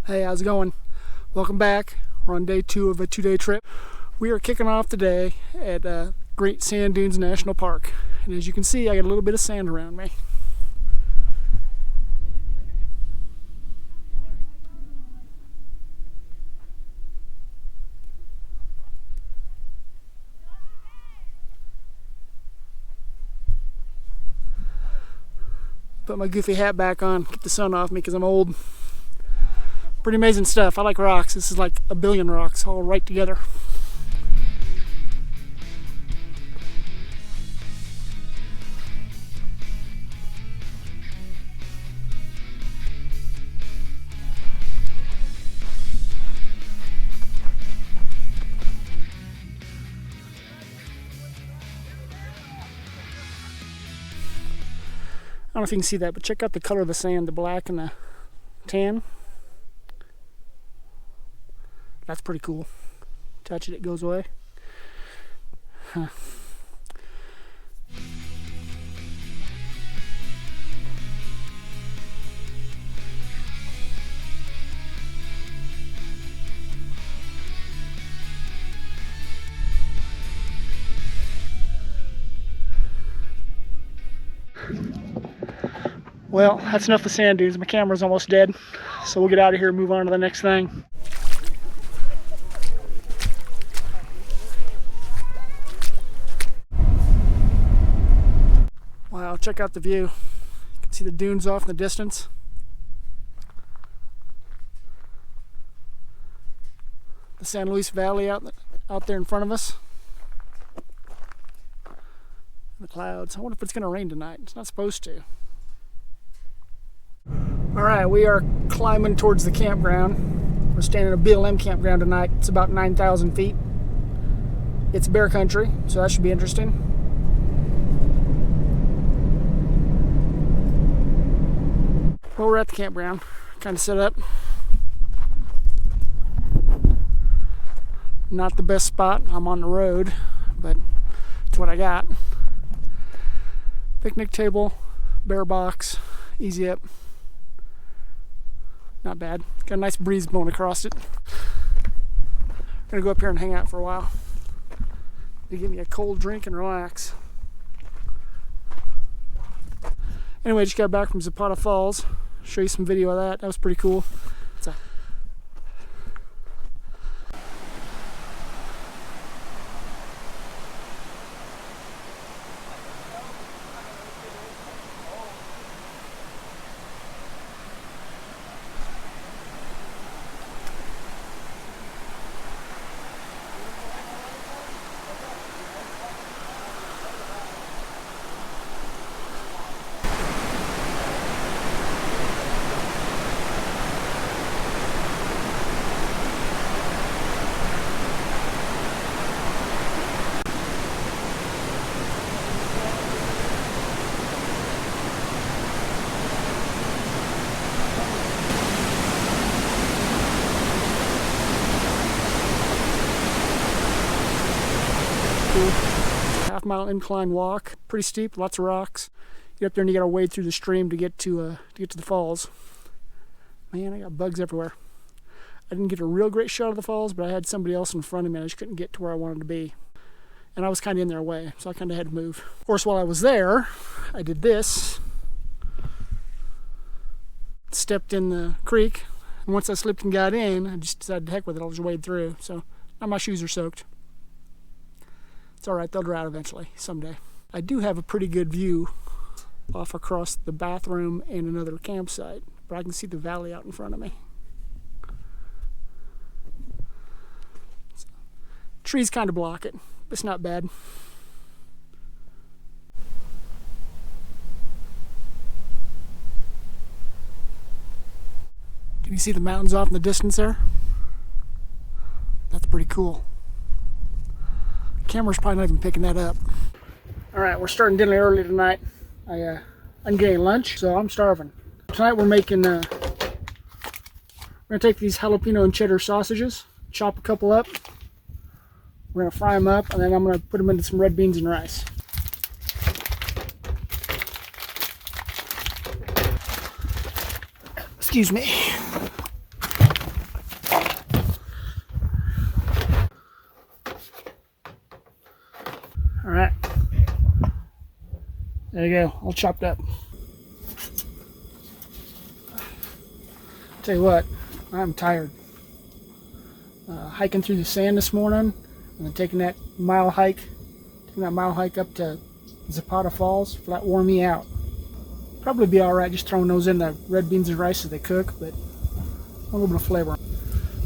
Hey, how's it going? Welcome back. We're on day 2 of a 2-day trip. We are kicking off today at Great Sand Dunes National Park. And as you can see, I got a little bit of sand around me. Put my goofy hat back on, get the sun off me because I'm old. Pretty amazing stuff. I like rocks. This is like a billion rocks all right together. I don't know if you can see that, but check out the color of the sand, the black and the tan. That's pretty cool. Touch it, it goes away. Huh. Well, that's enough of sand dunes. My camera's almost dead, so we'll get out of here and move on to the next thing. Wow, check out the view. You can see the dunes off in the distance. The San Luis Valley out there in front of us. The clouds. I wonder if it's going to rain tonight. It's not supposed to. Alright, we are climbing towards the campground. We're staying at a BLM campground tonight. It's about 9,000 feet. It's bear country, so that should be interesting. Well, we're at the campground, kind of set up. Not the best spot. I'm on the road, but it's what I got. Picnic table, bear box, easy up. Not bad. Got a nice breeze blowing across it. Gonna go up here and hang out for a while. They give me a cold drink and relax. Anyway, just got back from Zapata Falls. Show you some video of that. That was pretty cool. Half-mile incline walk, pretty steep, lots of rocks. Get up there and you gotta wade through the stream to get to the falls. Man, I got bugs everywhere. I didn't get a real great shot of the falls, but I had somebody else in front of me and I just couldn't get to where I wanted to be. And I was kind of in their way, so I kind of had to move. Of course, while I was there, I did this. Stepped in the creek, and once I slipped and got in, I just decided to heck with it, I'll just wade through. So now my shoes are soaked. It's alright, they'll dry out eventually, someday. I do have a pretty good view off across the bathroom and another campsite, but I can see the valley out in front of me. So, trees kind of block it, but it's not bad. Can you see the mountains off in the distance there? That's pretty cool. Camera's probably not even picking that up. Alright, we're starting dinner early tonight. I didn't get any lunch, so I'm starving. Tonight we're making, we're gonna take these jalapeno and cheddar sausages, chop a couple up. We're gonna fry them up, and then I'm gonna put them into some red beans and rice. Excuse me. There you go, all chopped up. Tell you what, I'm tired. Hiking through the sand this morning, and then taking that mile hike up to Zapata Falls. Flat wore me out. Probably be alright just throwing those in the red beans and rice as they cook, but a little bit of flavor.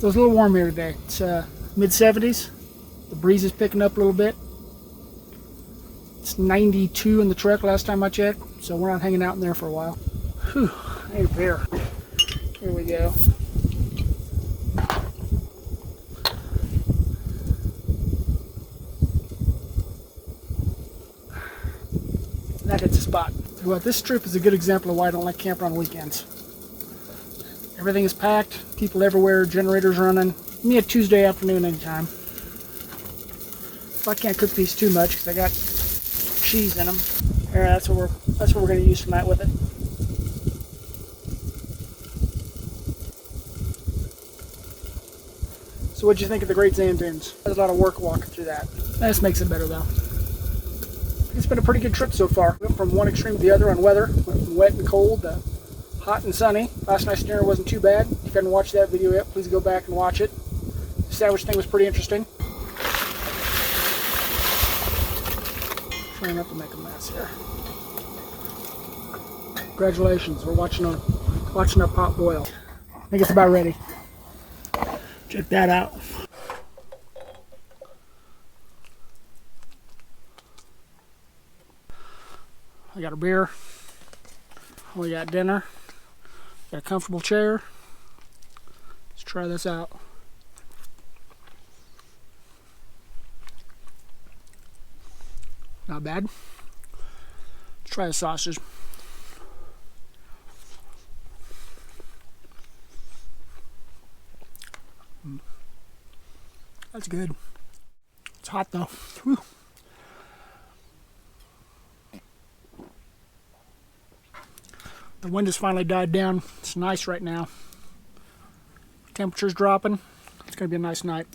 So it's a little warm here today. It's mid-70s. The breeze is picking up a little bit. It's 92 in the truck last time I checked, so we're not hanging out in there for a while. Whew, I ate a beer. Here we go. That hits the spot. Well, this trip is a good example of why I don't like camping on weekends. Everything is packed, people everywhere, generators running. Give me a Tuesday afternoon anytime. So I can't cook these too much because I got cheese in them. Here, that's what we're going to use tonight with it. So what'd you think of the Great Sand Dunes? There's a lot of work walking through that. This makes it better though. It's been a pretty good trip so far. Went from one extreme to the other on weather. Went from wet and cold to hot and sunny. Last night's dinner wasn't too bad. If you haven't watched that video yet, please go back and watch it. The sandwich thing was pretty interesting. Trying not to make a mess here. Congratulations, we're watching our pot boil. I think it's about ready. Check that out. I got a beer. We got dinner. Got a comfortable chair. Let's try this out. Not bad. Let's try the sausage. That's good. It's hot though. Whew. The wind has finally died down. It's nice right now. Temperature's dropping. It's going to be a nice night.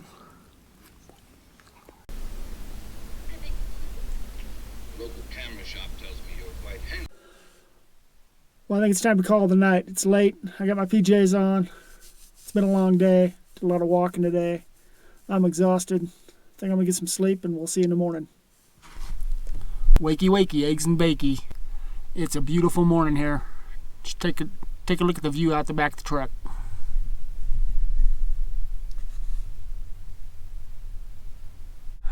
Local camera shop tells me you're quite handy. Well, I think it's time to call it a night. It's late. I got my PJs on. It's been a long day. Did a lot of walking today. I'm exhausted. I think I'm going to get some sleep and we'll see you in the morning. Wakey, wakey, eggs and bakey. It's a beautiful morning here. Just take a look at the view out the back of the truck.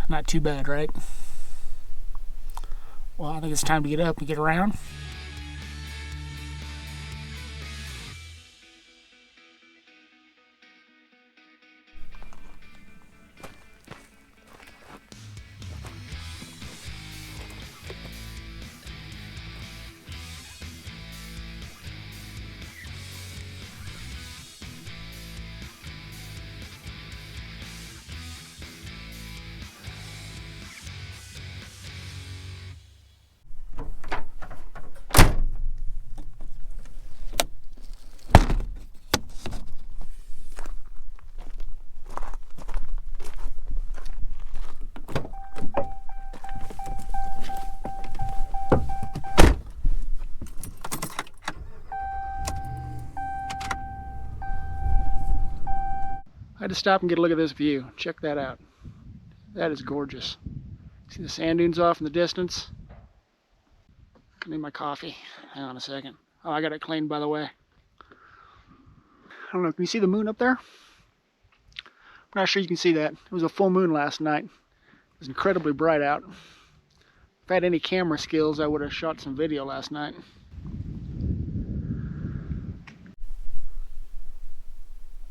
Not too bad, right? Well, I think it's time to get up and get around. I had to stop and get a look at this view. Check that out. That is gorgeous. See the sand dunes off in the distance? I need my coffee. Hang on a second. Oh, I got it cleaned, by the way. I don't know, can you see the moon up there? I'm not sure you can see that. It was a full moon last night. It was incredibly bright out. If I had any camera skills, I would have shot some video last night.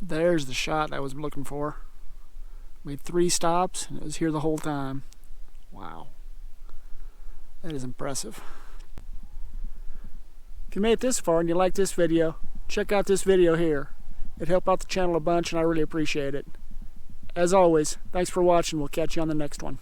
There's the shot I was looking for. Made 3 stops and it was here the whole time. Wow. That is impressive. If you made it this far and you like this video, check out this video here. It helped out the channel a bunch and I really appreciate it. As always, thanks for watching. We'll catch you on the next one.